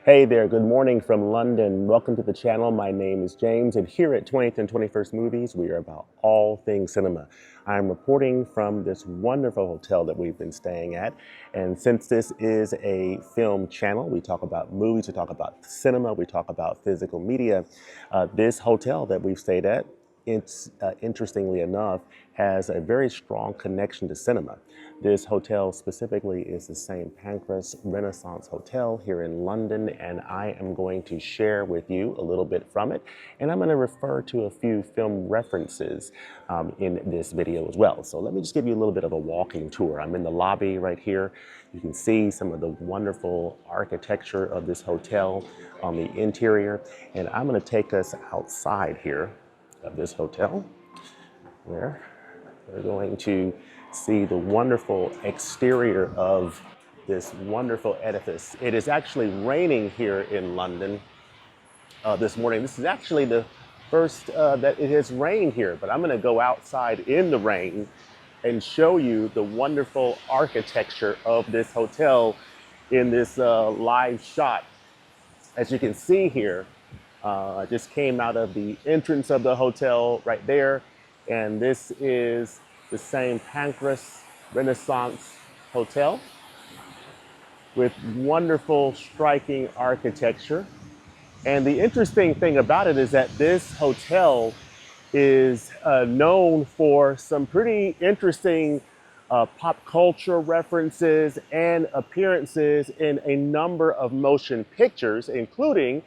Hey there, good morning from London. Welcome to the channel. My name is James, and here at 20th and 21st Movies, we are about all things cinema. I'm reporting from this wonderful hotel that we've been staying at. And since this is a film channel, we talk about movies, we talk about cinema, we talk about physical media. This hotel that we've stayed at, interestingly enough, has a very strong connection to cinema. This hotel specifically is the St. Pancras Renaissance Hotel here in London, and I am going to share with you a little bit from it, and I'm going to refer to a few film references in this video as well. So let me just give you a little bit of a walking tour. I'm in the lobby right here. You can see some of the wonderful architecture of this hotel on the interior, and I'm going to take us outside here of this hotel, where we're going to see the wonderful exterior of this wonderful edifice. It is actually raining here in London this morning. This is actually the first that it has rained here, but I'm going to go outside in the rain and show you the wonderful architecture of this hotel in this live shot. As you can see here, I just came out of the entrance of the hotel right there, and this is the same Pancras Renaissance Hotel with wonderful, striking architecture. And the interesting thing about it is that this hotel is known for some pretty interesting pop culture references and appearances in a number of motion pictures, including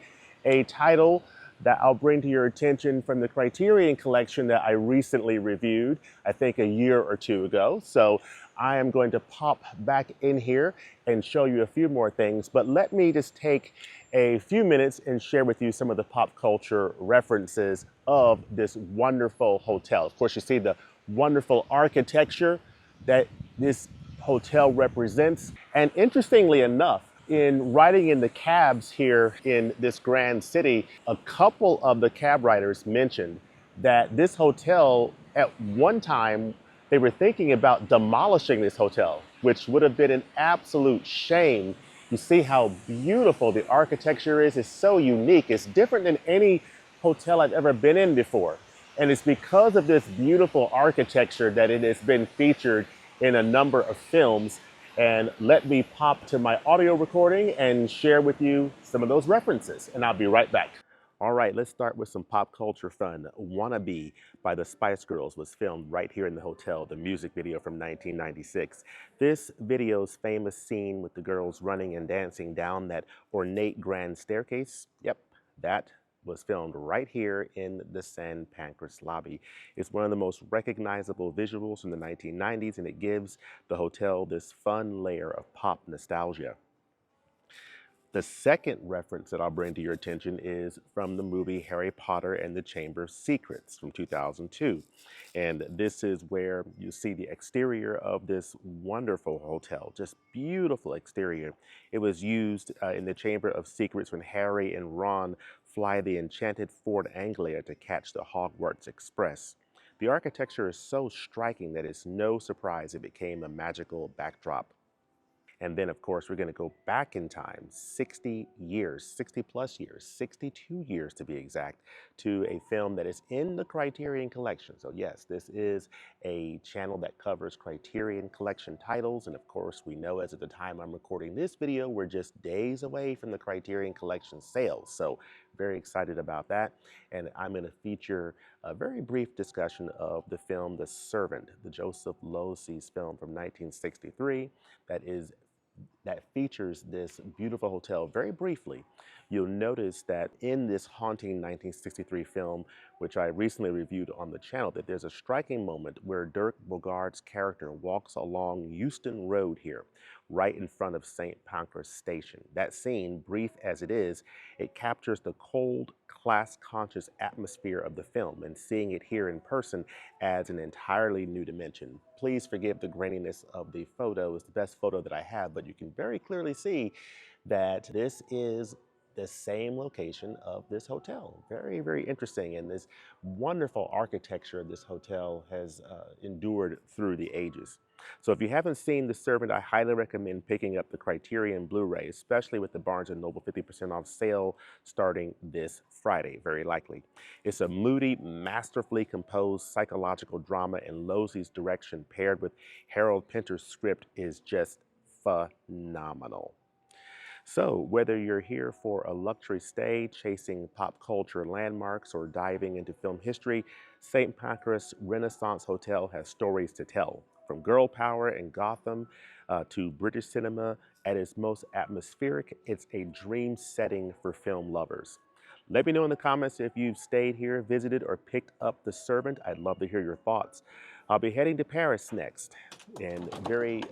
a title that I'll bring to your attention from the Criterion Collection that I recently reviewed, I think a year or two ago. So I am going to pop back in here and show you a few more things, but let me just take a few minutes and share with you some of the pop culture references of this wonderful hotel. Of course, you see the wonderful architecture that this hotel represents. And interestingly enough, in riding in the cabs here in this grand city, a couple of the cab riders mentioned that this hotel, at one time, they were thinking about demolishing this hotel, which would have been an absolute shame. You see how beautiful the architecture is. It's so unique. It's different than any hotel I've ever been in before. And it's because of this beautiful architecture that it has been featured in a number of films. And let me pop to my audio recording and share with you some of those references. And I'll be right back. All right, let's start with some pop culture fun. Wannabe by the Spice Girls was filmed right here in the hotel, the music video from 1996. This video's famous scene with the girls running and dancing down that ornate grand staircase, yep, that was filmed right here in the St. Pancras lobby. It's one of the most recognizable visuals from the 1990s, and it gives the hotel this fun layer of pop nostalgia. The second reference that I'll bring to your attention is from the movie Harry Potter and the Chamber of Secrets from 2002. And this is where you see the exterior of this wonderful hotel, just beautiful exterior. It was used in the Chamber of Secrets when Harry and Ron fly the enchanted Ford Anglia to catch the Hogwarts Express. The architecture is so striking that it's no surprise it became a magical backdrop. And then, of course, we're going to go back in time 60 years, 60 plus years, 62 years to be exact, to a film that is in the Criterion Collection. So yes, this is a channel that covers Criterion Collection titles. And of course, we know as of the time I'm recording this video, we're just days away from the Criterion Collection sales. So very excited about that. And I'm going to feature a very brief discussion of the film The Servant, the Joseph Losey's film from 1963 that features this beautiful hotel. Very briefly, you'll notice that in this haunting 1963 film, which I recently reviewed on the channel, that there's a striking moment where Dirk Bogart's character walks along Euston Road here, right in front of St. Pancras Station. That scene, brief as it is, it captures the cold, class-conscious atmosphere of the film, and seeing it here in person adds an entirely new dimension. Please forgive the graininess of the photo. It's the best photo that I have, but you can very clearly see that this is the same location of this hotel. Very, very interesting. And this wonderful architecture of this hotel has endured through the ages. So if you haven't seen The Servant, I highly recommend picking up the Criterion Blu-ray, especially with the Barnes Noble 50% off sale starting this Friday, very likely. It's a moody, masterfully composed psychological drama, and Losey's direction paired with Harold Pinter's script is just phenomenal. So, whether you're here for a luxury stay, chasing pop culture landmarks, or diving into film history, St. Pancras Renaissance Hotel has stories to tell. From girl power and Gotham to British cinema at its most atmospheric, it's a dream setting for film lovers. Let me know in the comments if you've stayed here, visited, or picked up The Servant. I'd love to hear your thoughts. I'll be heading to Paris next, and very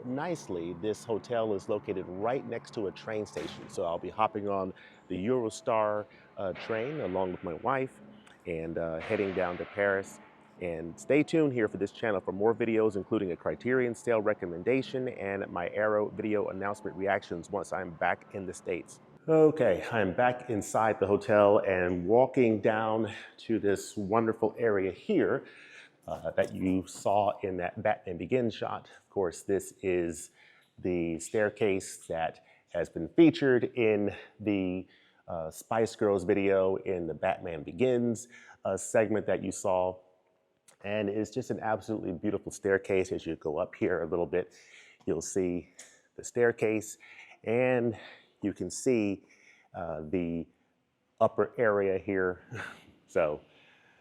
nicely, this hotel is located right next to a train station. So I'll be hopping on the Eurostar train along with my wife and heading down to Paris. And stay tuned here for this channel for more videos, including a Criterion Sale recommendation and my Arrow video announcement reactions once I'm back in the States. Okay, I'm back inside the hotel and walking down to this wonderful area here that you saw in that Batman Begins shot. Of course, this is the staircase that has been featured in the Spice Girls video in the Batman Begins segment that you saw. And it's just an absolutely beautiful staircase. As you go up here a little bit, you'll see the staircase, and you can see the upper area here. So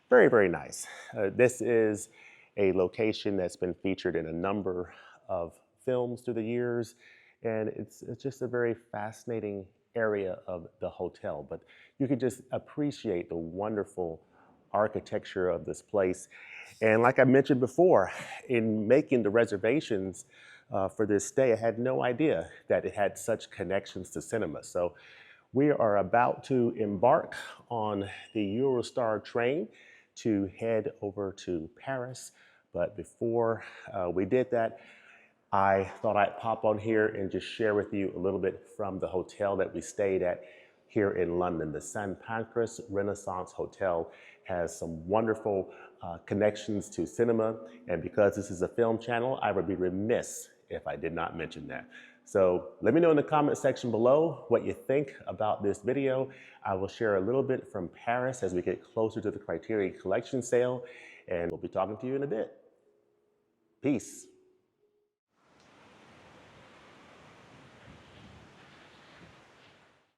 very, very nice. This is a location that's been featured in a number of films through the years, and it's just a very fascinating area of the hotel. But you can just appreciate the wonderful architecture of this place. And like I mentioned before, in making the reservations for this stay, I had no idea that it had such connections to cinema. So we are about to embark on the Eurostar train to head over to Paris. But before we did that, I thought I'd pop on here and just share with you a little bit from the hotel that we stayed at here in London. The St. Pancras Renaissance Hotel has some wonderful connections to cinema. And because this is a film channel, I would be remiss if I did not mention that. So let me know in the comment section below what you think about this video. I will share a little bit from Paris as we get closer to the Criterion Collection sale, and we'll be talking to you in a bit. Peace.